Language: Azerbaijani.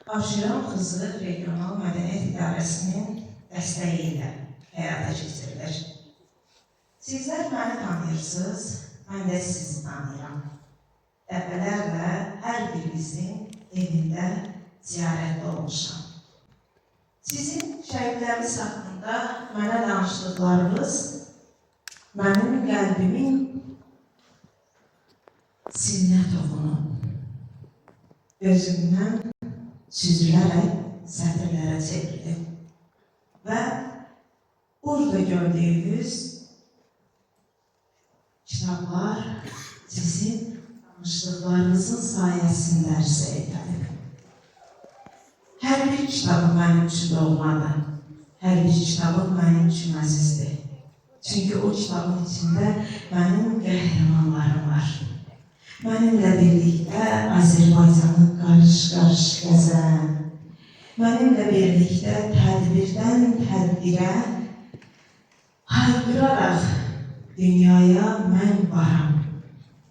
Abşeron Xızılıq Regional Mədəniyyət İdarəsinin dəstəyi ilə həyata keçirilir. Sizlər məni tanıyırsınız, mən də sizi tanıyıram. Dəfələrlə hər birimizin evində ziyarətdə olmuşam. Sizin şəhidləriniz haqqında mənə danışdıqlarınız mənim qəlbimin silinə toxunub, gözümdən süzülərək sətirlərə çevrilib və burada gördüyünüz kitablar sizin danışdıqlarınızın sayəsində ərsəyə gəlib. Hər bir kitabım mənim üçün doğmadır, hər bir kitabım mənim üçün əzizdir. Çünki o kitabın içində mənim qəhrəmanlarım var. Mənimlə birlikdə Azərbaycanı qarış-qarış gəzən, mənimlə birlikdə tədbirdən tədbirə haykıraraq dünyaya mən varam